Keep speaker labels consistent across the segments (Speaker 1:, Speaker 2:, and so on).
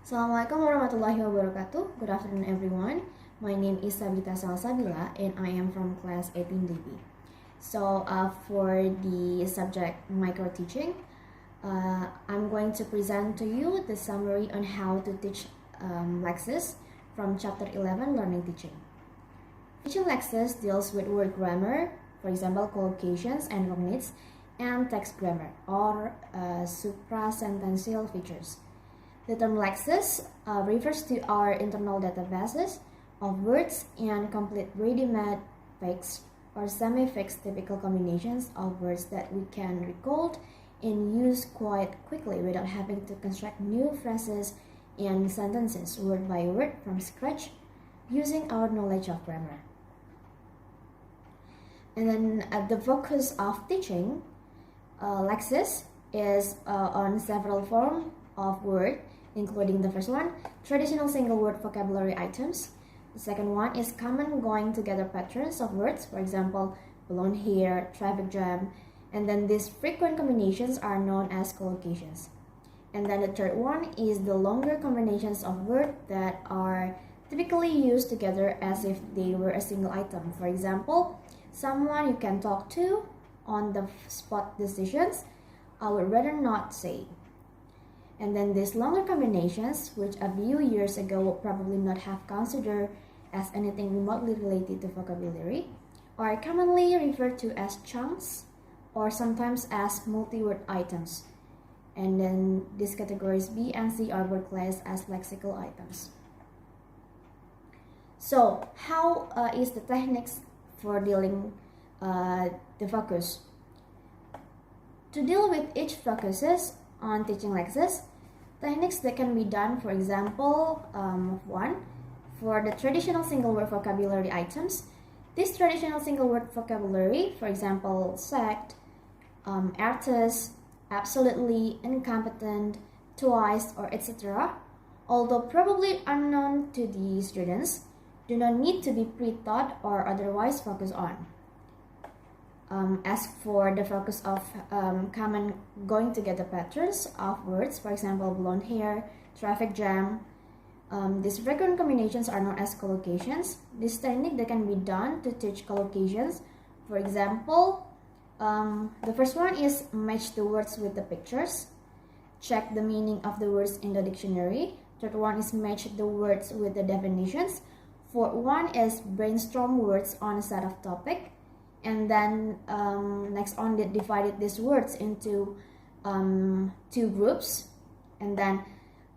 Speaker 1: Assalamualaikum warahmatullahi wabarakatuh. Good afternoon everyone. My name is Tsabita Salsabilla and I am from class 18DB. So for the subject Microteaching, I'm going to present to you the summary on how to teach Lexis from chapter 11 Learning Teaching. Teaching Lexis deals with word grammar, for example collocations and cognates, and text grammar or suprasentential features. The term Lexis refers to our internal databases of words and complete ready-made fixed or semi-fixed typical combinations of words that we can recall and use quite quickly without having to construct new phrases and sentences word by word from scratch using our knowledge of grammar. And then the focus of teaching Lexis is on several forms of word, including the first one, traditional single word vocabulary items. The second one is common going together patterns of words, for example, blonde hair, traffic jam, and then these frequent combinations are known as collocations. And then the third one is the longer combinations of words that are typically used together as if they were a single item. For example, someone you can talk to, on the spot decisions, I would rather not say. And then these longer combinations, which a few years ago would probably not have considered as anything remotely related to vocabulary, are commonly referred to as chunks or sometimes as multi-word items. And then these categories B and C are both classed as lexical items. So how is the techniques for dealing the focus? To deal with each focuses on teaching Lexis, techniques that can be done, for example, one, for the traditional single word vocabulary items. This traditional single word vocabulary, for example, sect, artist, absolutely, incompetent, twice, or etc., although probably unknown to the students, do not need to be pre-taught or otherwise focused on. As for the focus of common going together patterns of words, for example, blonde hair, traffic jam, these frequent combinations are known as collocations. This technique that can be done to teach collocations. For example, the first one is match the words with the pictures. Check the meaning of the words in the dictionary. Third one is match the words with the definitions. Fourth one is brainstorm words on a set of topic. And then next on, they divided these words into two groups. And then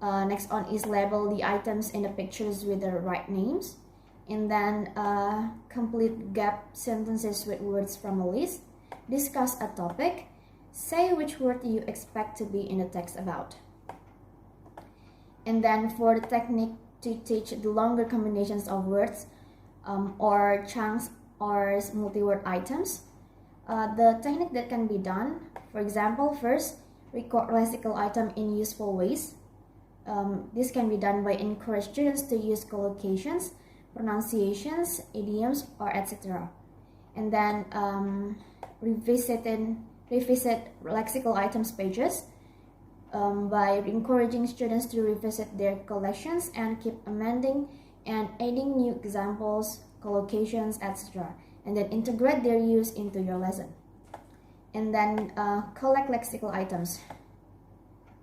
Speaker 1: next on is label the items in the pictures with the right names. And then complete gap sentences with words from a list. Discuss a topic. Say which word you expect to be in the text about. And then for the technique to teach the longer combinations of words or chunks or multi-word items, the technique that can be done, for example, first, record lexical item in useful ways. This can be done by encourage students to use collocations, pronunciations, idioms, or etc. And then revisit lexical items pages by encouraging students to revisit their collections and keep amending and adding new examples, collocations, etc. And then integrate their use into your lesson. And then collect lexical items.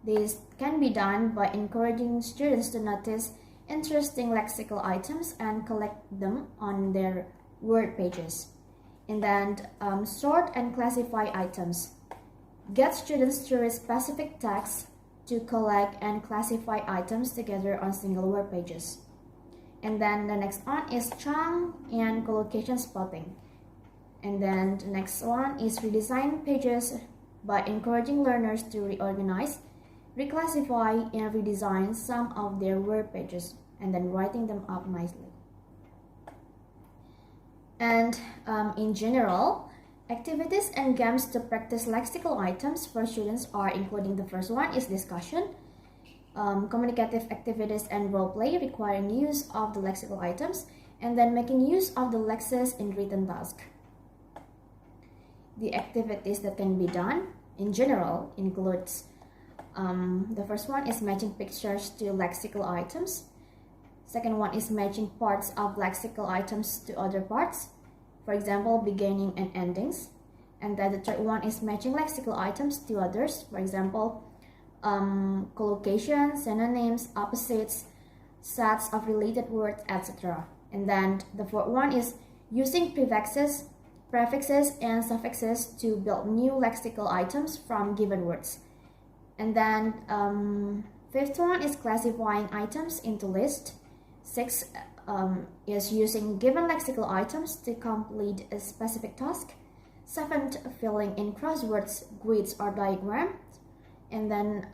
Speaker 1: This can be done by encouraging students to notice interesting lexical items and collect them on their word pages. And then sort and classify items. Get students to read specific texts to collect and classify items together on single word pages. And then the next one is chunk and collocation spotting. And then the next one is redesign pages by encouraging learners to reorganize, reclassify, and redesign some of their word pages and then writing them up nicely. And in general, activities and games to practice lexical items for students are including the first one is discussion, communicative activities and role play requiring use of the lexical items, and then making use of the Lexis in written task. The activities that can be done in general includes The first one is matching pictures to lexical items. Second one is matching parts of lexical items to other parts. For example, beginning and endings. And then the third one is matching lexical items to others. For example, collocations, synonyms, opposites, sets of related words, etc. And then the fourth one is using prefixes, and suffixes to build new lexical items from given words. And then fifth one is classifying items into lists. Sixth is using given lexical items to complete a specific task. Seventh, filling in crosswords, grids, or diagrams. And then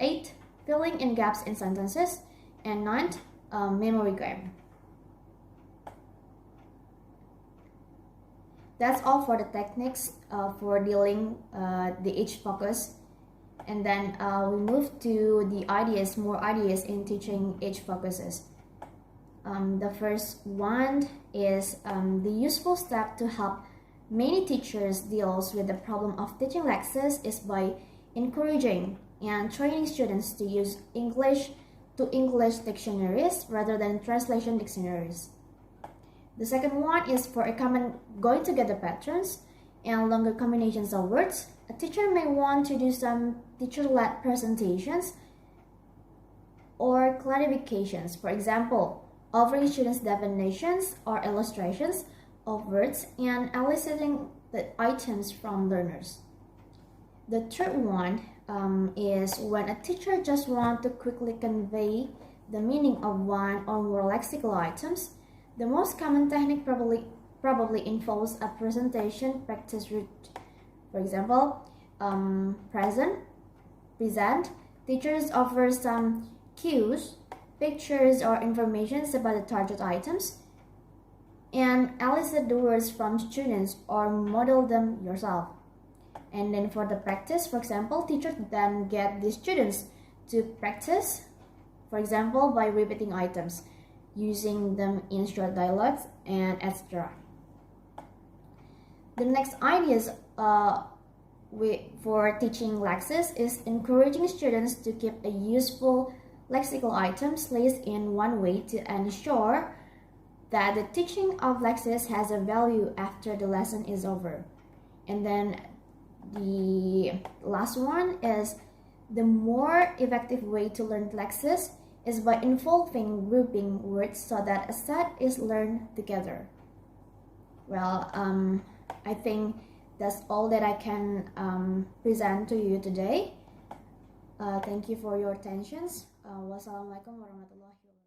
Speaker 1: eighth, filling in gaps in sentences. And ninth, memory game. That's all for the techniques for dealing the each focus. And then we move to the ideas, more ideas in teaching each focuses. The first one is the useful step to help many teachers deals with the problem of teaching Lexis is by encouraging and training students to use English to English dictionaries rather than translation dictionaries. The second one is for a common going together patterns and longer combinations of words. A teacher may want to do some teacher-led presentations or clarifications. For example, offering students definitions or illustrations of words and eliciting the items from learners. The third one is when a teacher just wants to quickly convey the meaning of one or more lexical items. The most common technique probably involves a presentation practice route. For example, present. Teachers offer some cues, pictures, or information about the target items, and elicit the words from students or model them yourself. And then for the practice, for example, teachers then get the students to practice, for example, by repeating items, using them in short dialogues, and etc. The next ideas for teaching Lexis is encouraging students to keep a useful lexical items list in one way to ensure that the teaching of Lexis has a value after the lesson is over. And then the last one is the more effective way to learn Lexis is by involving grouping words so that a set is learned together. Well, I think that's all that I can present to you today. Thank you for your attention. Wassalamualaikum warahmatullahi wabarakatuh.